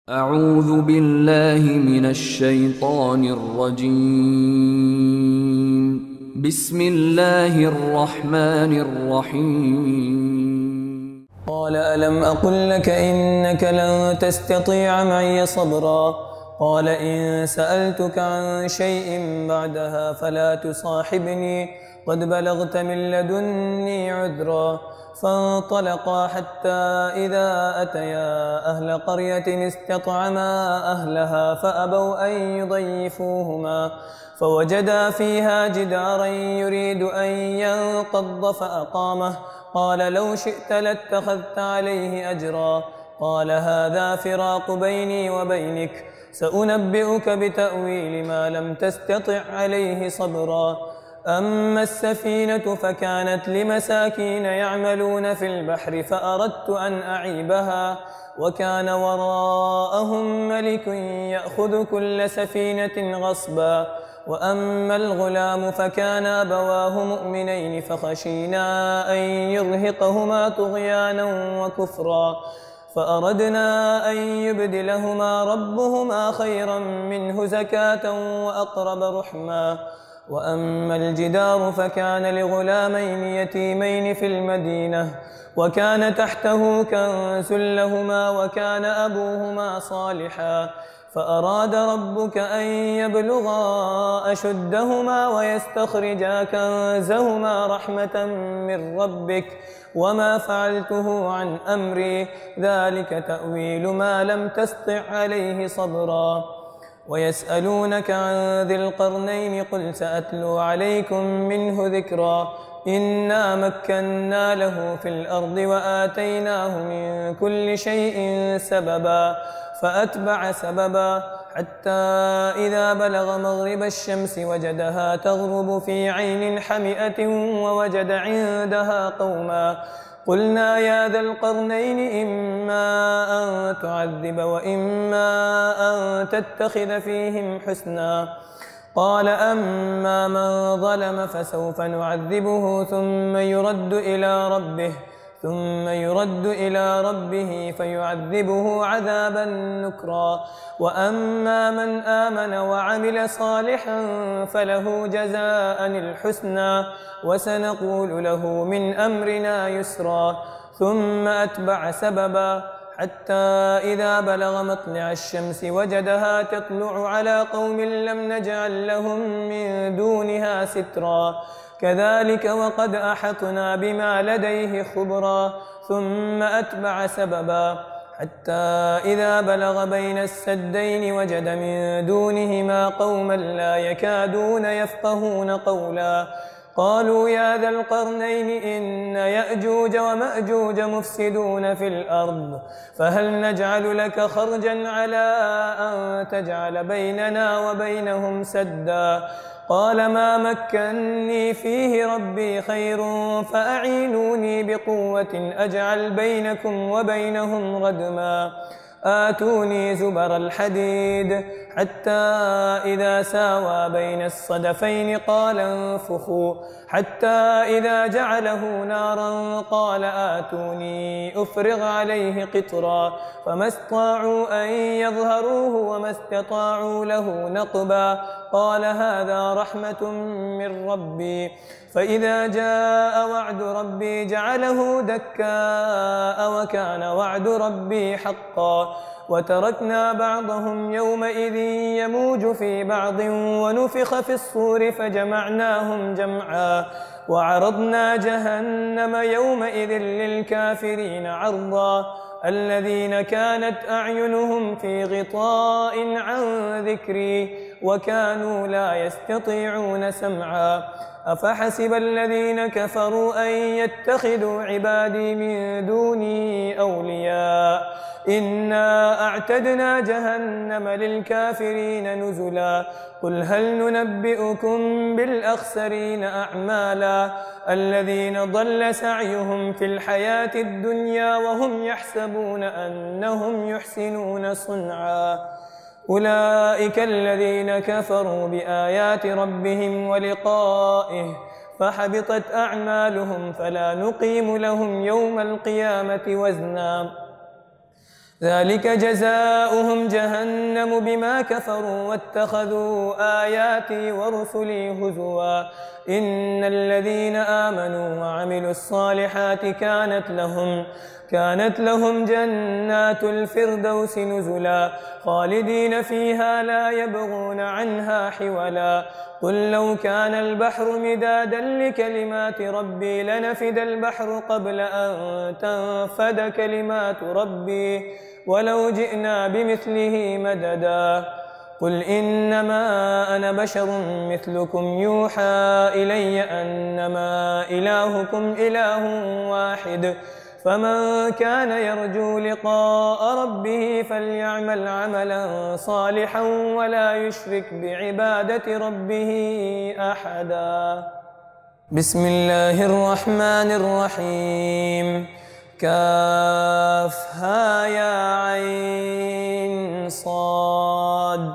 أعوذ بالله من الشيطان الرجيم. بسم الله الرحمن الرحيم. قال ألم أقل لك إنك لن تستطيع معي صبرا قال إن سألتك عن شيء بعدها فلا تصاحبني قد بلغت من لدني عذرا فانطلقا حتى إذا أتيا أهل قرية استطعما أهلها فأبوا أن يضيفوهما فوجدا فيها جدارا يريد أن ينقض فأقامه قال لو شئت لاتخذت عليه أجرا قال هذا فراق بيني وبينك سأنبئك بتأويل ما لم تستطع عليه صبرا أما السفينة فكانت لمساكين يعملون في البحر فأردت أن أعيبها وكان وراءهم ملك يأخذ كل سفينة غصبا وأما الغلام فكان أبواه مؤمنين فخشينا أن يرهقهما طغيانا وكفرا فأردنا أن يبدلهما ربهما خيرا منه زكاة وأقرب رحما وأما الجدار فكان لغلامين يتيمين في المدينة وكان تحته كنز لهما وكان أبوهما صالحا فأراد ربك أن يبلغا أشدهما ويستخرجا كنزهما رحمة من ربك وما فعلته عن أمري ذلك تأويل ما لم تسطع عليه صبرا ويسألونك عن ذي القرنين قل سأتلو عليكم منه ذكرا إنا مكنا له في الأرض وآتيناه من كل شيء سببا فأتبع سببا حتى إذا بلغ مغرب الشمس وجدها تغرب في عين حمئة ووجد عندها قوما قلنا يا ذا القرنين إما أن تعذب وإما أن تتخذ فيهم حسنا قال أما من ظلم فسوف نعذبه ثم يرد إلى ربه فيعذبه عذابا نكرا وأما من آمن وعمل صالحا فله جزاء الحسنى وسنقول له من أمرنا يسرا ثم أتبع سببا حتى إذا بلغ مطلع الشمس وجدها تطلع على قوم لم نجعل لهم من دونها سترا كذلك وقد أحطنا بما لديه خبرا ثم أتبع سببا حتى إذا بلغ بين السدين وجد من دونهما قوما لا يكادون يفقهون قولا قالوا يا ذا القرنين إن يأجوج ومأجوج مفسدون في الأرض فهل نجعل لك خرجا على أن تجعل بيننا وبينهم سدا قال ما مكني فيه ربي خير فأعينوني بقوة أجعل بينكم وبينهم ردما آتوني زبر الحديد حتى إذا ساوى بين الصدفين قال انفخوا حتى إذا جعله نارا قال آتوني أفرغ عليه قطرا فما استطاعوا أن يظهروه وما استطاعوا له نقبا قال هذا رحمة من ربي فإذا جاء وعد ربي جعله دكاء وكان وعد ربي حقا وتركنا بعضهم يومئذ يموج في بعض ونفخ في الصور فجمعناهم جمعا وعرضنا جهنم يومئذ للكافرين عرضا الذين كانت أعينهم في غطاء عن ذكري وكانوا لا يستطيعون سمعا أفحسب الذين كفروا أن يتخذوا عبادي من دوني أولياء إنا أعتدنا جهنم للكافرين نزلا قل هل ننبئكم بالأخسرين أعمالا الذين ضل سعيهم في الحياة الدنيا وهم يحسبون أنهم يحسنون صنعا أولئك الذين كفروا بآيات ربهم ولقائه فحبطت أعمالهم فلا نقيم لهم يوم القيامة وزنا ذلك جزاؤهم جهنم بما كفروا واتخذوا آياتي ورسلي هزوا إن الذين آمنوا وعملوا الصالحات كانت لهم جنات الفردوس نزلا خالدين فيها لا يبغون عنها حولا قل لو كان البحر مدادا لكلمات ربي لنفد البحر قبل أن تنفد كلمات ربي ولو جئنا بمثله مددا قل إنما أنا بشر مثلكم يوحى إلي أنما إلهكم إله واحد فمن كان يرجو لقاء ربه فليعمل عملا صالحا ولا يشرك بعبادة ربه أحدا بسم الله الرحمن الرحيم كافها يا عين صاد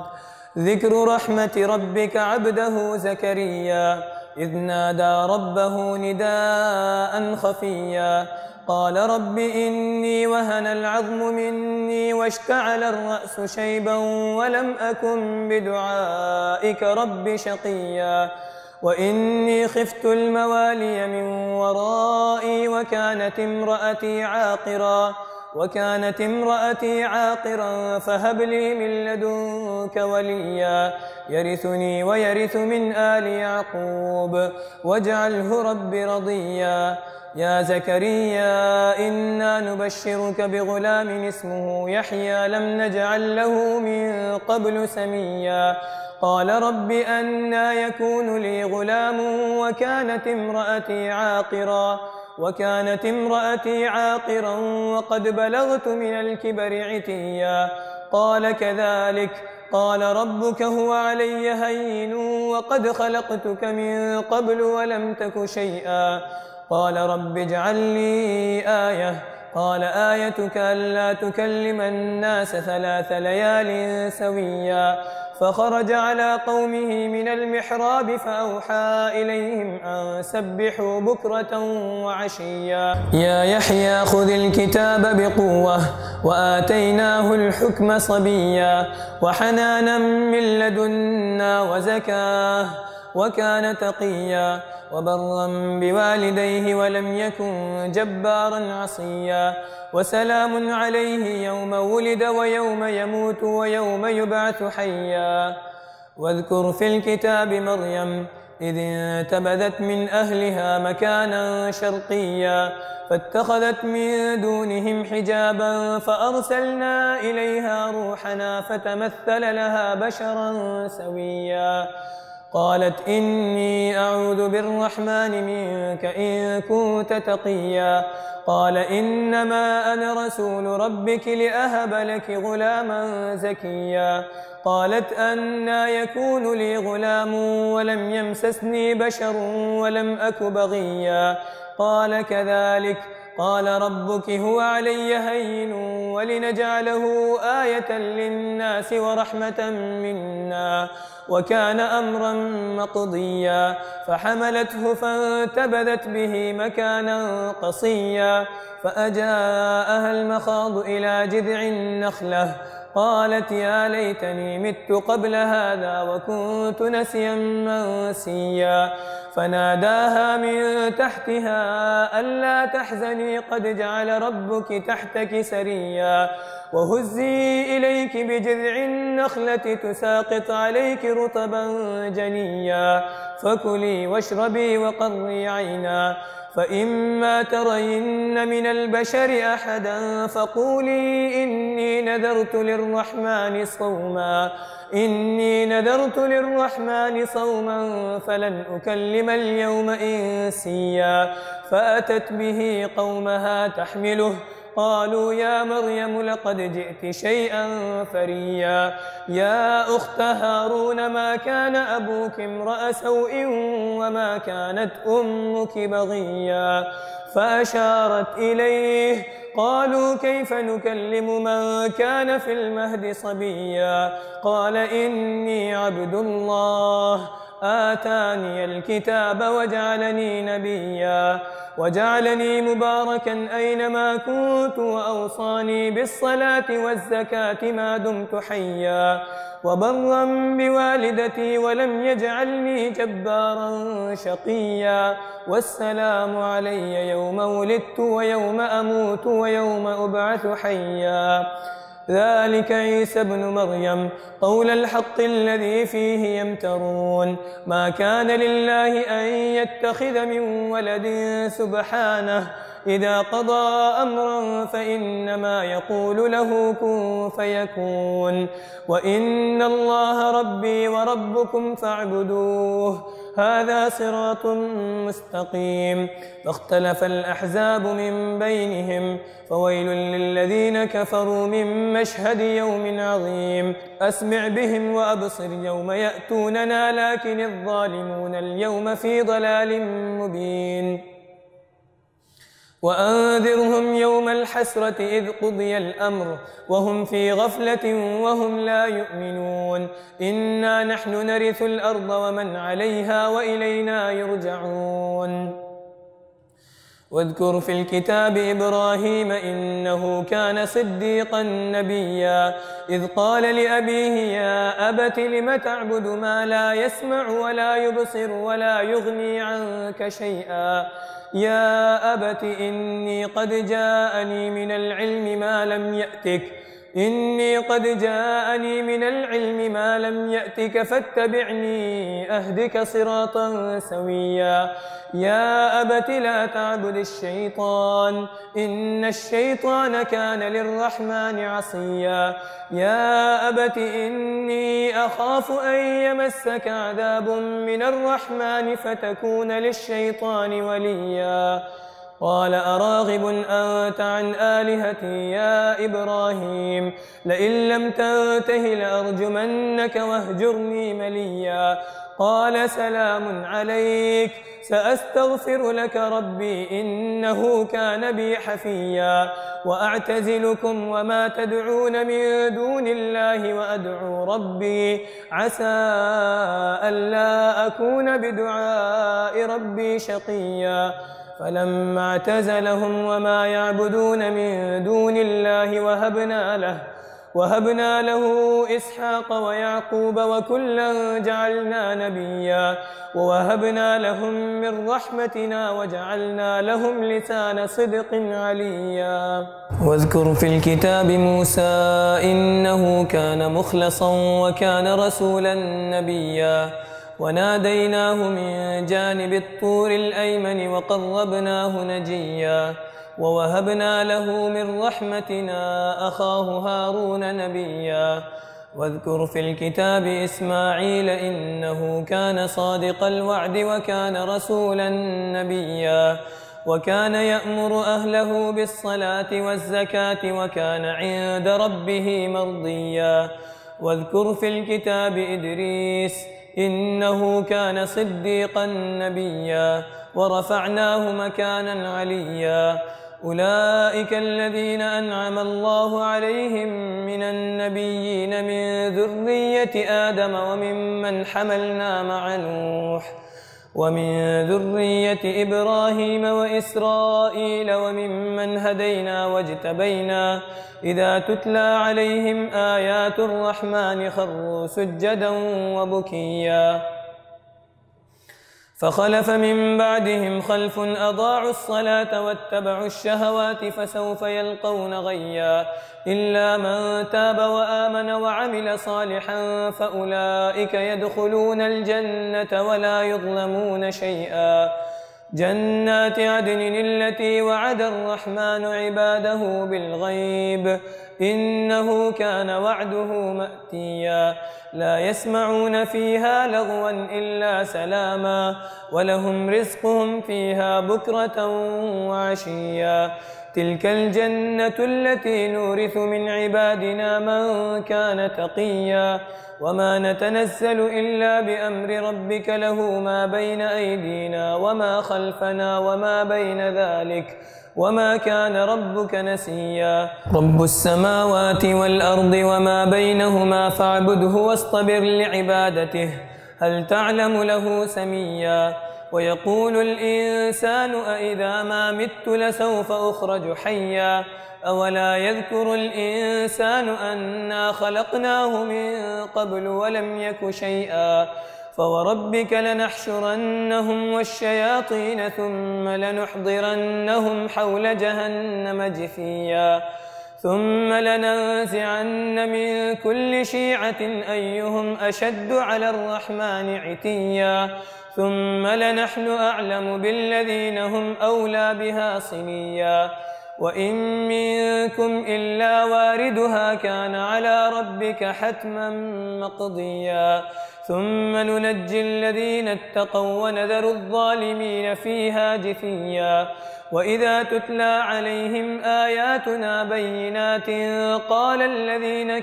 ذكر رحمة ربك عبده زكريا إذ نادى ربه نداء خفيا قال رب إني وهن العظم مني واشتعل الرأس شيبا ولم أكن بدعائك رب شقيا وإني خفت الموالي من ورائي وكانت امرأتي عاقرا فهب لي من لدنك وليا يرثني ويرث من آل يعقوب واجعله رب رضيا يا زكريا إنا نبشرك بغلام اسمه يحيى لم نجعل له من قبل سميا قال رب أنى يكون لي غلام وكانت امرأتي عاقرا وقد بلغت من الكبر عتيا قال كذلك قال ربك هو علي هين وقد خلقتك من قبل ولم تك شيئا قال رب اجعل لي آية قال آيتك ألا تكلم الناس 3 ليال سويا فخرج على قومه من المحراب فأوحى إليهم أن سبحوا بكرة وعشيا يا يحيى خذ الكتاب بقوة وآتيناه الحكم صبيا وحنانا من لدنا وزكاه وكان تقيا وبرا بوالديه ولم يكن جبارا عصيا وسلام عليه يوم ولد ويوم يموت ويوم يبعث حيا واذكر في الكتاب مريم إذ انتبذت من أهلها مكانا شرقيا فاتخذت من دونهم حجابا فأرسلنا إليها روحنا فتمثل لها بشرا سويا قالت إني أعوذ بالرحمن منك إن كنت تقيا قال إنما أنا رسول ربك لأهب لك غلاما زكيا قالت أنى يكون لي غلام ولم يمسسني بشر ولم أك بغيا قال كذلك قال ربك هو علي هين ولنجعله آية للناس ورحمة منا وكان أمرا مقضيا فحملته فانتبذت به مكانا قصيا فأجاءها المخاض إلى جذع النخلة قالت يا ليتني مت قبل هذا وكنت نسيا منسيا فناداها من تحتها ألا تحزني قد جعل ربك تحتك سريا وهزي إليك بجذع النخلة تساقط عليك رطبا جنيا فكلي واشربي وقري عينا فإما ترين من البشر أحدا فقولي إني نذرت للرحمن صوما فلن أكلم اليوم إنسيا فأتت به قومها تحمله قالوا يا مريم لقد جئت شيئا فريا يا أخت هارون ما كان أبوك امرأ سوء وما كانت أمك بغيا فأشارت إليه قالوا كيف نكلم من كان في المهد صبيا قال إني عبد الله آتاني الكتاب وجعلني نبيا وجعلني مباركا أينما كنت وأوصاني بالصلاة والزكاة ما دمت حيا وبرا بوالدتي ولم يجعلني جبارا شقيا والسلام علي يوم ولدت ويوم أموت ويوم أبعث حيا ذلك عيسى ابن مريم قول الحق الذي فيه يمترون ما كان لله أن يتخذ من ولد سبحانه إذا قضى أمرا فإنما يقول له كن فيكون وإن الله ربي وربكم فاعبدوه هذا صراط مستقيم فاختلف الأحزاب من بينهم فويل للذين كفروا من مشهد يوم عظيم أسمع بهم وأبصر يوم يأتوننا لكن الظالمون اليوم في ضلال مبين وأنذرهم يوم الحسرة إذ قضي الأمر وهم في غفلة وهم لا يؤمنون إنا نحن نرث الأرض ومن عليها وإلينا يرجعون واذكر في الكتاب إبراهيم إنه كان صديقا نبيا إذ قال لأبيه يا أبت لم تعبد ما لا يسمع ولا يبصر ولا يغني عنك شيئا يا أبت إني قد جاءني من العلم ما لم يأتك فاتبعني أهدك صراطا سويا يا أبت لا تعبد الشيطان إن الشيطان كان للرحمن عصيا يا أبت إني أخاف أن يمسك عذاب من الرحمن فتكون للشيطان وليا قال أراغب أنت عن آلهتي يا إبراهيم لئن لم تنته لأرجمنك واهجرني مليا قال سلام عليك سأستغفر لك ربي إنه كان بي حفيا وأعتزلكم وما تدعون من دون الله وأدعو ربي عسى ألا أكون بدعاء ربي شقيا فلما اعتزلهم وما يعبدون من دون الله وهبنا له إسحاق ويعقوب وكلا جعلنا نبيا ووهبنا لهم من رحمتنا وجعلنا لهم لسان صدق عليا واذكر في الكتاب موسى إنه كان مخلصا وكان رسولا نبيا وناديناه من جانب الطور الأيمن وقربناه نجيا ووهبنا له من رحمتنا أخاه هارون نبيا واذكر في الكتاب إسماعيل إنه كان صادق الوعد وكان رسولا نبيا وكان يأمر أهله بالصلاة والزكاة وكان عند ربه مرضيا واذكر في الكتاب إدريس إنه كان صديقا نبيا ورفعناه مكانا عليا أولئك الذين أنعم الله عليهم من النبيين من ذرية آدم وممن حملنا مع نوح ومن ذرية إبراهيم وإسرائيل وممن هدينا واجتبينا إذا تتلى عليهم آيات الرحمن خروا سجدا وبكيا فخلف من بعدهم خلف أضاعوا الصلاة واتبعوا الشهوات فسوف يلقون غيا إلا من تاب وآمن وعمل صالحا فأولئك يدخلون الجنة ولا يظلمون شيئا جنات عدن التي وعد الرحمن عباده بالغيب إنه كان وعده مأتيا لا يسمعون فيها لغوا إلا سلاما ولهم رزقهم فيها بكرة وعشيا تلك الجنة التي نورث من عبادنا من كان تقيا وما نتنزل إلا بأمر ربك له ما بين أيدينا وما خلفنا وما بين ذلك وما كان ربك نسيا رب السماوات والأرض وما بينهما فاعبده واصطبر لعبادته هل تعلم له سميا ويقول الإنسان أإذا ما مت لسوف أخرج حيا أولا يذكر الإنسان أنا خلقناه من قبل ولم يك شيئا فوربك لنحشرنهم والشياطين ثم لنحضرنهم حول جهنم جثيا ثم لننزعن من كل شيعة أيهم أشد على الرحمن عتيا ثم لنحن أعلم بالذين هم أولى بها صليا وإن منكم إلا واردها كان على ربك حتما مقضيا ثم ننجي الذين اتقوا ونذر الظالمين فيها جثيا وإذا تتلى عليهم آياتنا بينات قال الذين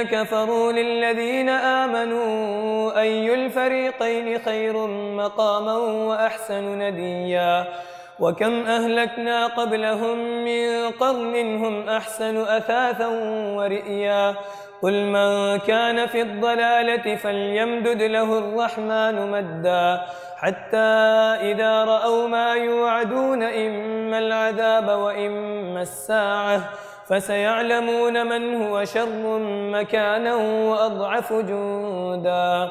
كفروا للذين آمنوا أي الفريقين خير مقاما وأحسن نديا وكم أهلكنا قبلهم من قرن هم أحسن أثاثا ورئيا قل من كان في الضلالة فليمدد له الرحمن مدا حتى إذا رأوا ما يوعدون إما العذاب وإما الساعة فسيعلمون من هو شر مكانا وأضعف جندا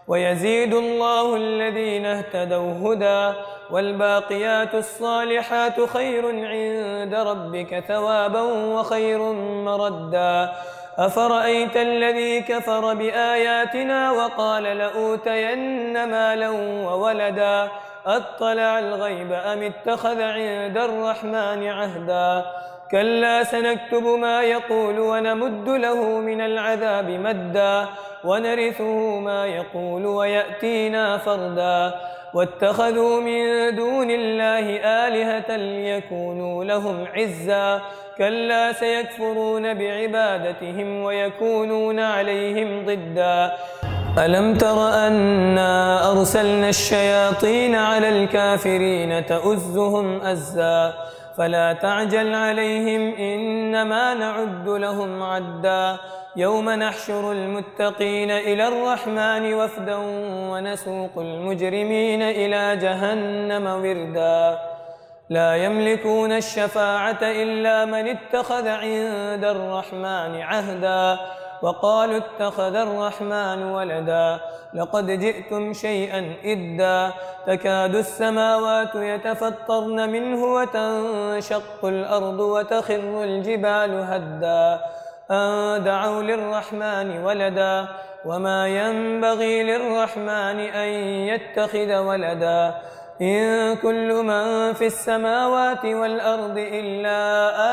ويزيد الله الذين اهتدوا هدى والباقيات الصالحات خير عند ربك ثوابا وخير مردا أفرأيت الذي كفر بآياتنا وقال لأوتين مالا وولدا أطلع الغيب أم اتخذ عند الرحمن عهدا كلا سنكتب ما يقول ونمد له من العذاب مدا ونرثه ما يقول ويأتينا فردا واتخذوا من دون الله آلهة ليكونوا لهم عزا كلا سيكفرون بعبادتهم ويكونون عليهم ضدا ألم تر أنا أرسلنا الشياطين على الكافرين تؤزهم أزا فلا تعجل عليهم إنما نعد لهم عدا يوم نحشر المتقين إلى الرحمن وفدا ونسوق المجرمين إلى جهنم وردا لا يملكون الشفاعة إلا من اتخذ عند الرحمن عهدا وقالوا اتخذ الرحمن ولدا لقد جئتم شيئا إدا تكاد السماوات يتفطرن منه وتنشق الأرض وتخر الجبال هدا أن دعوا للرحمن ولدا وما ينبغي للرحمن أن يتخذ ولدا إن كل من في السماوات والأرض إلا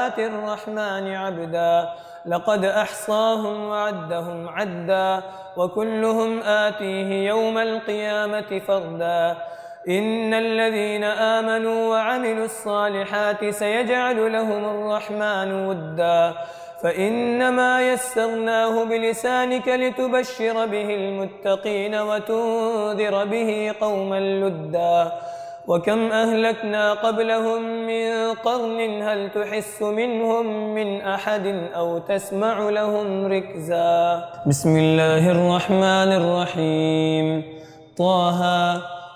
آتي الرحمن عبدا لقد أحصاهم وعدهم عدا وكلهم آتيه يوم القيامة فردا إن الذين آمنوا وعملوا الصالحات سيجعل لهم الرحمن ودا فإنما يسرناه بلسانك لتبشر به المتقين وتنذر به قوما لدا وكم أهلكنا قبلهم من قرن هل تحس منهم من أحد أو تسمع لهم ركزا بسم الله الرحمن الرحيم طه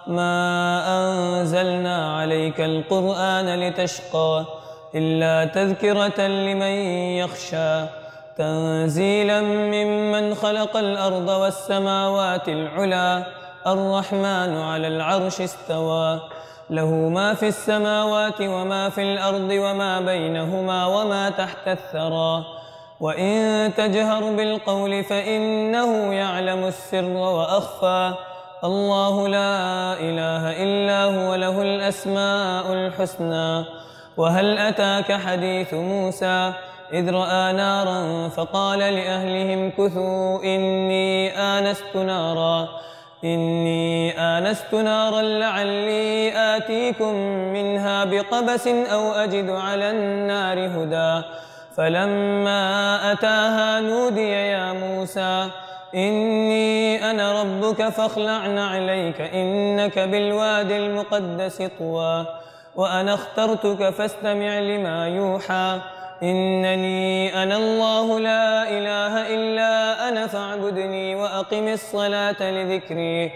ما أنزلنا عليك القرآن لتشقى إلا تذكرة لمن يخشى تنزيلا ممن خلق الأرض والسماوات العلى الرحمن على العرش استوى له ما في السماوات وما في الأرض وما بينهما وما تحت الثرى وإن تجهر بالقول فإنه يعلم السر وأخفى الله لا إله إلا هو له الأسماء الحسنى وهل أتاك حديث موسى إذ رأى نارا فقال لأهلهم كثوا إني آنست نارا لعلي آتيكم منها بقبس أو أجد على النار هدى فلما أتاها نودي يا موسى إني أنا ربك فاخلع عليك إنك بالواد المقدس طوى وأنا اخترتك فاستمع لما يوحى إنني أنا الله لا إله إلا فاعبدني وأقم الصلاة لذكري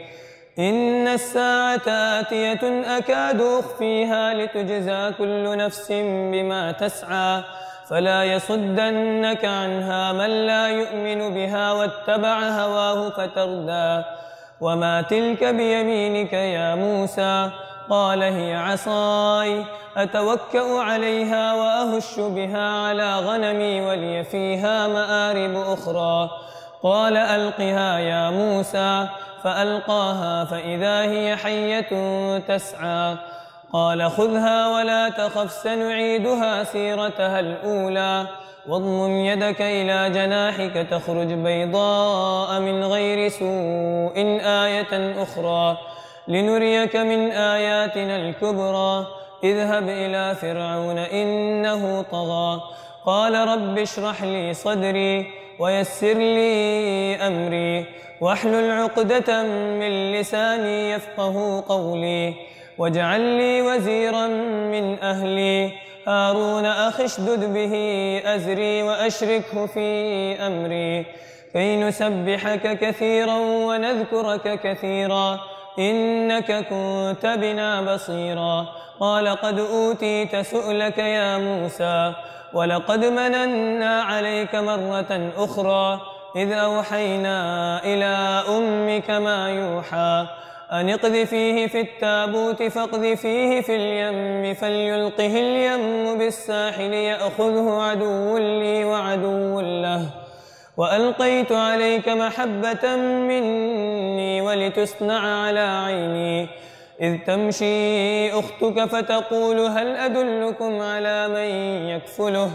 إن الساعة آتية أكاد أخفيها لتجزى كل نفس بما تسعى فلا يصدنك عنها من لا يؤمن بها واتبع هواه فتردى وما تلك بيمينك يا موسى قال هي عصاي أتوكأ عليها وأهش بها على غنمي ولي فيها مآرب أخرى قال ألقها يا موسى فألقاها فإذا هي حية تسعى قال خذها ولا تخف سنعيدها سيرتها الأولى واضمم يدك إلى جناحك تخرج بيضاء من غير سوء آية أخرى لنريك من آياتنا الكبرى اذهب إلى فرعون إنه طغى قال رب اشرح لي صدري ويسر لي أمري واحلل عقدة من لساني يفقه قولي واجعل لي وزيرا من أهلي هارون أخي اشدد به أزري وأشركه في أمري كي نسبحك كثيرا ونذكرك كثيرا إنك كنت بنا بصيرا قال قد أوتيت سؤلك يا موسى ولقد مننا عليك مرة أخرى إذ أوحينا إلى أمك ما يوحى أن اقذفيه في التابوت فاقذفيه في اليم فليلقه اليم بالساحل يأخذه عدو لي وعدو له وألقيت عليك محبة مني ولتصنع على عيني إذ تمشي أختك فتقول هل أدلكم على من يكفله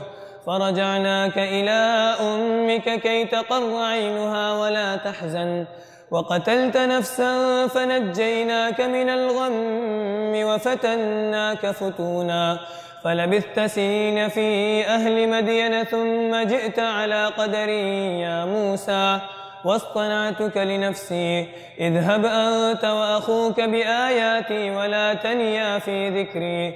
فرجعناك إلى أمك كي تقر عينها ولا تحزن وقتلت نفسا فنجيناك من الغم وفتناك فتونا فلبثت سنين في أهل مدين ثم جئت على قدري يا موسى واصطنعتك لنفسي اذهب أنت وأخوك بآياتي ولا تنيا في ذكري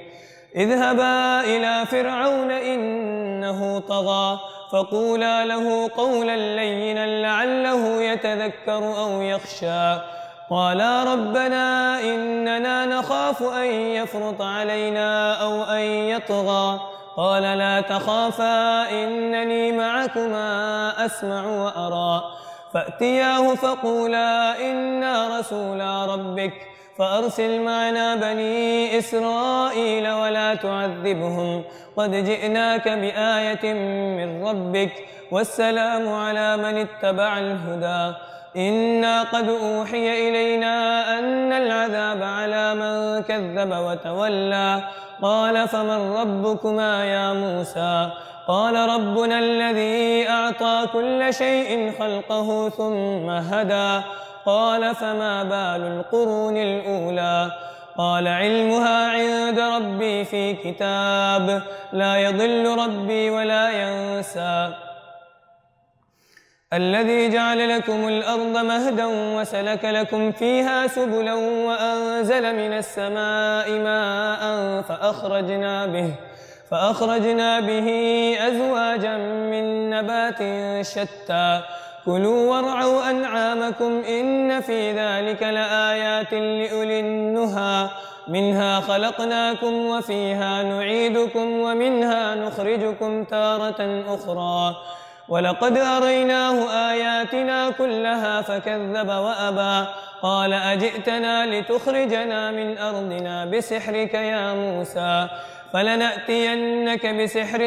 اذهبا إلى فرعون إنه طغى فقولا له قولا لينا لعله يتذكر أو يخشى قالا ربنا إننا نخاف أن يفرط علينا أو أن يطغى قال لا تخافا إنني معكما أسمع وأرى فأتياه فقولا إنا رسولا ربك فأرسل معنا بني إسرائيل ولا تعذبهم قد جئناك بآية من ربك والسلام على من اتبع الهدى إنا قد أوحي إلينا أن العذاب على من كذب وتولى قال فمن ربكما يا موسى قال ربنا الذي أعطى كل شيء خلقه ثم هدى قال فما بال القرون الأولى قال علمها عند ربي في كتاب لا يضل ربي ولا ينسى الذي جعل لكم الأرض مهدا وسلك لكم فيها سبلا وأنزل من السماء ماء فأخرجنا به أزواجا من نبات شتى كلوا وارعوا أنعامكم إن في ذلك لآيات لأولي النهى منها خلقناكم وفيها نعيدكم ومنها نخرجكم تارة أخرى ولقد أريناه آياتنا كلها فكذب وأبى قال أجئتنا لتخرجنا من أرضنا بسحرك يا موسى فلنأتينك بسحر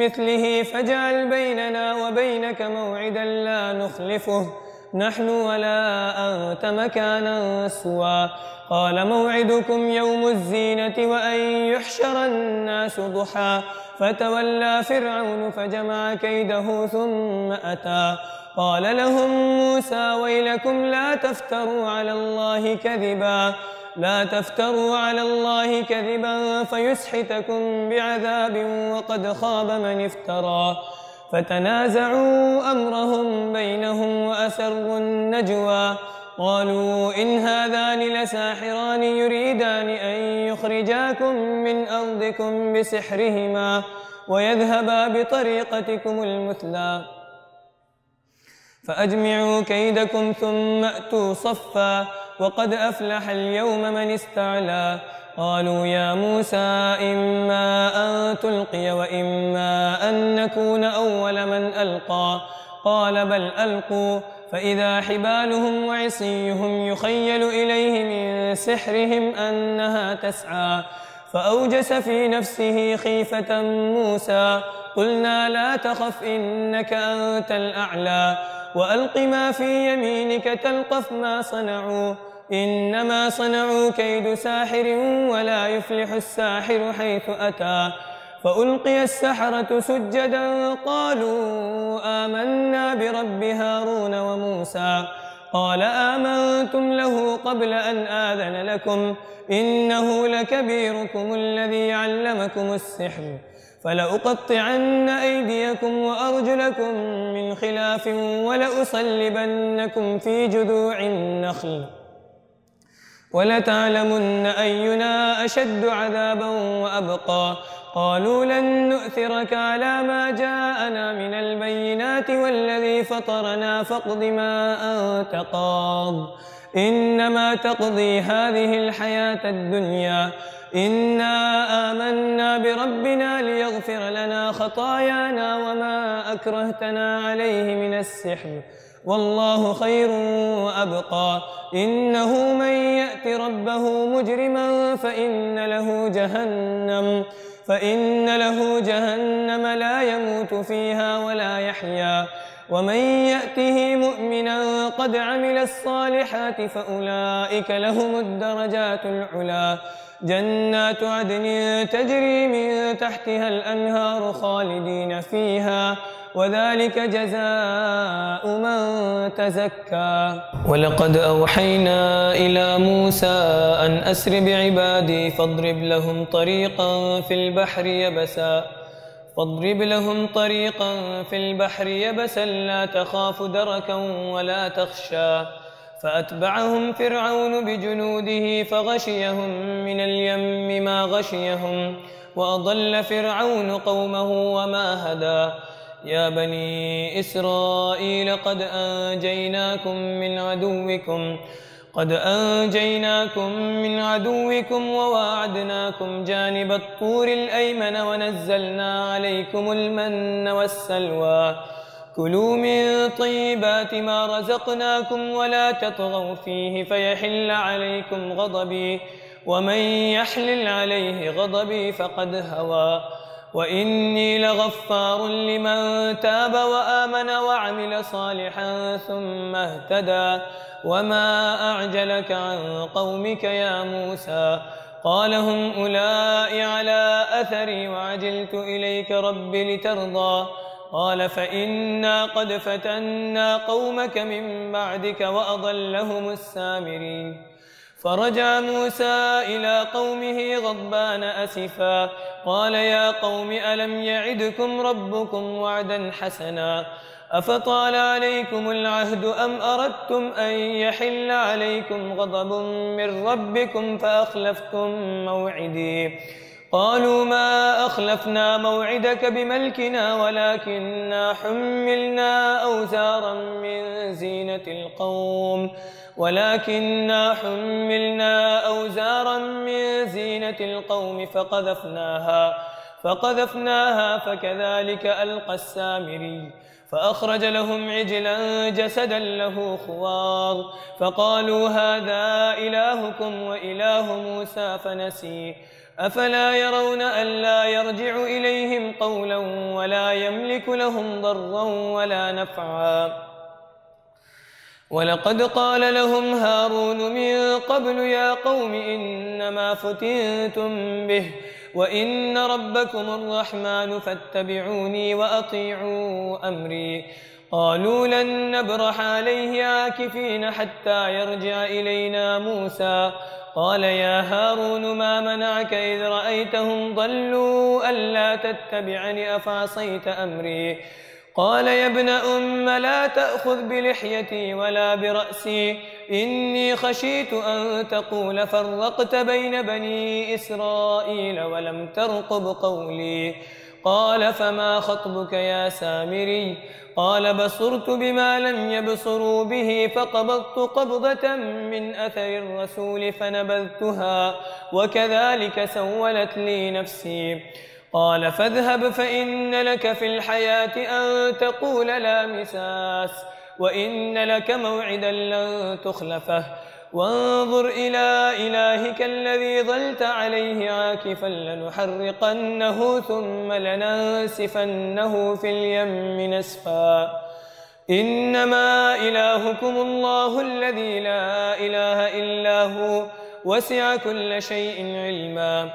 مثله فاجعل بيننا وبينك موعدا لا نخلفه نحن ولا أنت مكانا سوى قال موعدكم يوم الزينة وأن يحشر الناس ضحى فتولى فرعون فجمع كيده ثم أتى قال لهم موسى ويلكم لا تفتروا على الله كذبا فيسحتكم بعذاب وقد خاب من افترى فتنازعوا أمرهم بينهم وأسروا النجوى قالوا إن هذان لساحران يريدان أن يخرجاكم من أرضكم بسحرهما ويذهبا بطريقتكم المثلى فأجمعوا كيدكم ثم أتوا صفا وقد أفلح اليوم من استعلى. قالوا يا موسى إما أن تلقي وإما أن نكون أول من ألقى. قال بل ألقوا، فإذا حبالهم وعصيهم يخيل إليه من سحرهم أنها تسعى. فأوجس في نفسه خيفة موسى. قلنا لا تخف إنك أنت الأعلى وألق ما في يمينك تلقف ما صنعوا إنما صنعوا كيد ساحر ولا يفلح الساحر حيث أتى. فألقي السحرة سجدا قالوا آمنا برب هارون وموسى. قال آمنتم له قبل أن آذن لكم إنه لكبيركم الذي علمكم السحر فلأقطعن أيديكم وأرجلكم من خلاف ولأصلبنكم في جذوع النخل ولتعلمن أينا أشد عذابا وأبقى. قالوا لن نؤثرك على ما جاءنا من البينات والذي فطرنا فاقض ما أنت قاض إنما تقضي هذه الحياة الدنيا إنا آمنا بربنا ليغفر لنا خطايانا وما أكرهتنا عليه من السحر والله خير وأبقى. إنه من يأت ربه مجرما فإن له جهنم لا يموت فيها ولا يحيا ومن يأته مؤمنا قد عمل الصالحات فأولئك لهم الدرجات العلى جنات عدن تجري من تحتها الأنهار خالدين فيها وذلك جزاء من تزكى. ولقد أوحينا إلى موسى أن أسر بعبادي فاضرب لهم طريقا في البحر يبسا لا تخاف دركا ولا تخشى. فأتبعهم فرعون بجنوده فغشيهم من اليم ما غشيهم وأضل فرعون قومه وما هدى. يا بني إسرائيل قد أنجيناكم من عدوكم وواعدناكم جانب الطور الأيمن ونزلنا عليكم المن والسلوى. كلوا من طيبات ما رزقناكم ولا تطغوا فيه فيحل عليكم غضبي ومن يحلل عليه غضبي فقد هوى. وإني لغفار لمن تاب وآمن وعمل صالحا ثم اهتدى. وما أعجلك عن قومك يا موسى؟ قال هم أولئك على أثري وعجلت إليك رب لترضى. قال فإنا قد فتنا قومك من بعدك وأضلهم السامرين. فرجع موسى إلى قومه غضبان أسفا قال يا قوم ألم يعدكم ربكم وعدا حسنا أفطال عليكم العهد أم أردتم أن يحل عليكم غضب من ربكم فأخلفتم موعدي؟ قالوا ما أخلفنا موعدك بملكنا ولكننا حملنا أوزارا من زينة القوم فقذفناها فكذلك ألقى السامري. فأخرج لهم عجلا جسدا له خوار فقالوا هذا إلهكم وإله موسى فنسي. أفلا يرون ألا يرجع إليهم قولا ولا يملك لهم ضرا ولا نفعا. ولقد قال لهم هارون من قبل يا قوم إنما فتنتم به وإن ربكم الرحمن فاتبعوني وأطيعوا أمري. قالوا لن نبرح عليه عاكفين حتى يرجع إلينا موسى. قال يا هارون ما منعك إذ رأيتهم ضلوا ألا تتبعني أفعصيت أمري؟ قال يا ابن أم لا تأخذ بلحيتي ولا برأسي إني خشيت أن تقول فرقت بين بني إسرائيل ولم ترقب قولي قال فما خطبك يا سامري؟ قال بصرت بما لم يبصروا به فقبضت قبضة من أثر الرسول فنبذتها وكذلك سولت لي نفسي. قال فاذهب فإن لك في الحياة أن تقول لا مساس وإن لك موعدا لن تخلفه وانظر إلى إلهك الذي ظلت عليه عاكفا لنحرقنه ثم لننسفنه في اليم نسفا إنما إلهكم الله الذي لا إله إلا هو وسع كل شيء علما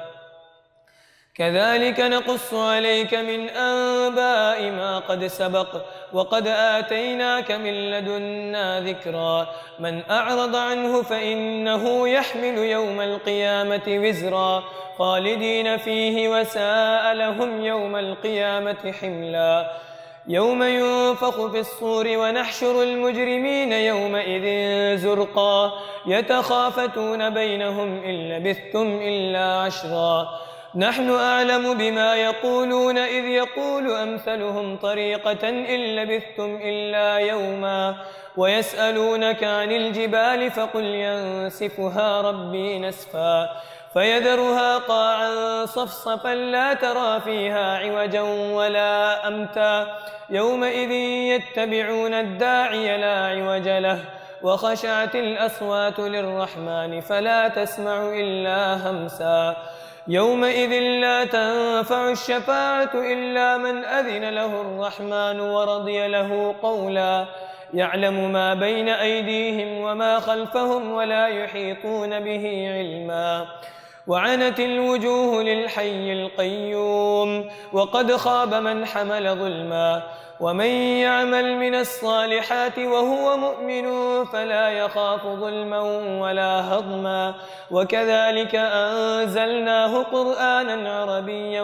كذلك نقص عليك من أنباء ما قد سبق وقد آتيناك من لدنا ذكرا من أعرض عنه فإنه يحمل يوم القيامة وزرا خالدين فيه وساء لهم يوم القيامة حملا يوم ينفخ في الصور ونحشر المجرمين يومئذ زرقا يتخافتون بينهم إن لبثتم إلا عشرا نحن أعلم بما يقولون إذ يقول أمثلهم طريقة إن لبثتم إلا يوما ويسألونك عن الجبال فقل ينسفها ربي نسفا فيذرها قاعا صفصفا لا ترى فيها عوجا ولا أمتا يومئذ يتبعون الداعي لا عوج له وخشعت الأصوات للرحمن فلا تسمع إلا همسا يومئذ لا تنفع الشفاعة إلا من أذن له الرحمن ورضي له قولا يعلم ما بين أيديهم وما خلفهم ولا يحيطون به علما وعنت الوجوه للحي القيوم وقد خاب من حمل ظلما ومن يعمل من الصالحات وهو مؤمن فلا يخاف ظلما ولا هضما وكذلك أنزلناه قرآنا عربيا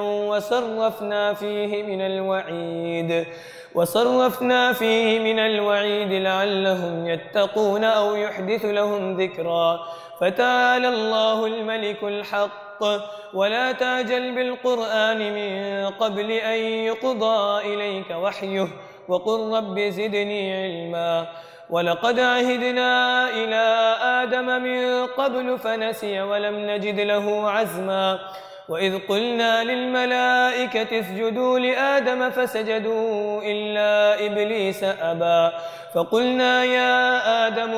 وصرفنا فيه من الوعيد لعلهم يتقون أو يحدث لهم ذكرا فتعالى الله الملك الحق ولا تعجل بالقرآن من قبل أن يقضى إليك وحيه وقل رب زدني علما ولقد عهدنا إلى آدم من قبل فنسي ولم نجد له عزما وإذ قلنا للملائكة اسجدوا لآدم فسجدوا إلا إبليس أبى فقلنا يا آدم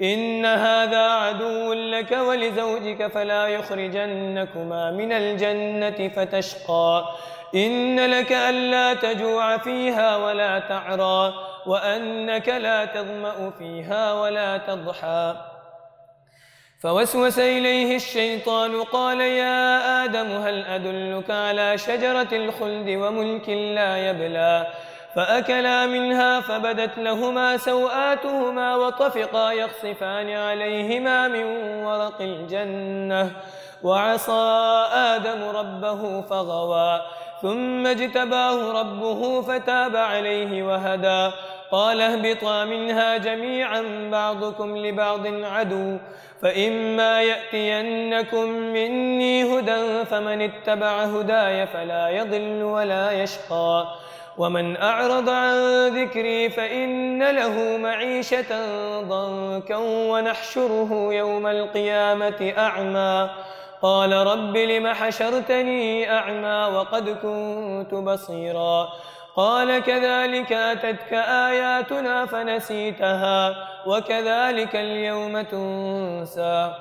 إن هذا عدو لك ولزوجك فلا يخرجنكما من الجنة فتشقى إن لك ألا تجوع فيها ولا تعرى وأنك لا تظمأ فيها ولا تضحى فوسوس إليه الشيطان قال يا آدم هل أدلك على شجرة الخلد وملك لا يبلى فأكلا منها فبدت لهما سوآتهما وطفقا يخصفان عليهما من ورق الجنة وعصى آدم ربه فغوى ثم اجتباه ربه فتاب عليه وهدى قال اهبطا منها جميعا بعضكم لبعض عدو فإما يأتينكم مني هدى فمن اتبع هداي فلا يضل ولا يشقى ومن أعرض عن ذكري فإن له معيشة ضنكا ونحشره يوم القيامة أعمى قال رب لم حشرتني أعمى وقد كنت بصيرا قال كذلك أتتك آياتنا فنسيتها وكذلك اليوم تنسى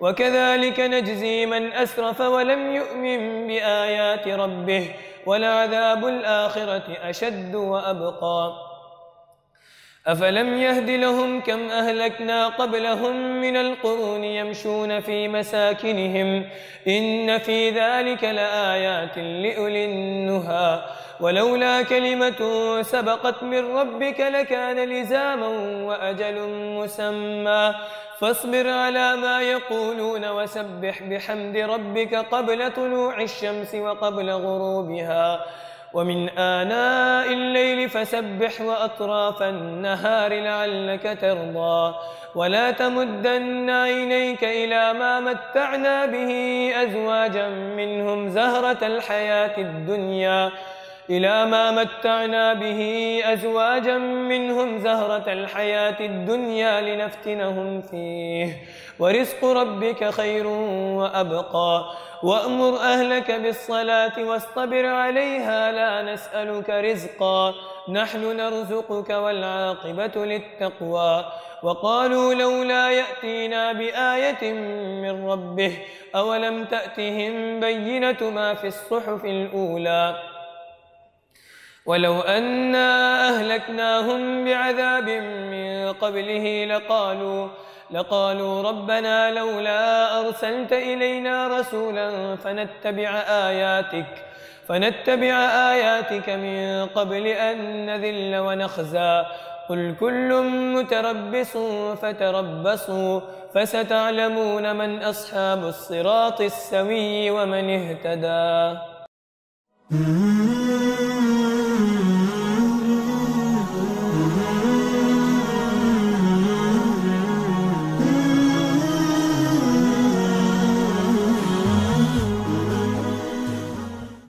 وكذلك نجزي من أسرف ولم يؤمن بآيات ربه ولعذاب الآخرة أشد وأبقى أفلم يهد لهم كم أهلكنا قبلهم من القرون يمشون في مساكنهم إن في ذلك لآيات لأولي النهى ولولا كلمة سبقت من ربك لكان لزاما وأجل مسمى فاصبر على ما يقولون وسبح بحمد ربك قبل طلوع الشمس وقبل غروبها ومن آناء الليل فسبح وأطراف النهار لعلك ترضى ولا تمدن عينيك إلى ما متعنا به أزواجا منهم زهرة الحياة الدنيا لنفتنهم فيه ورزق ربك خير وأبقى وأمر أهلك بالصلاة واصطبر عليها لا نسألك رزقا نحن نرزقك والعاقبة للتقوى وقالوا لولا يأتينا بآية من ربه أولم تأتهم بينة ما في الصحف الأولى ولو أنا أهلكناهم بعذاب من قبله لقالوا ربنا لولا أرسلت إلينا رسولا فنتبع آياتك من قبل أن نذل ونخزى قل كل متربص فتربصوا فستعلمون من أصحاب الصراط السوي ومن اهتدى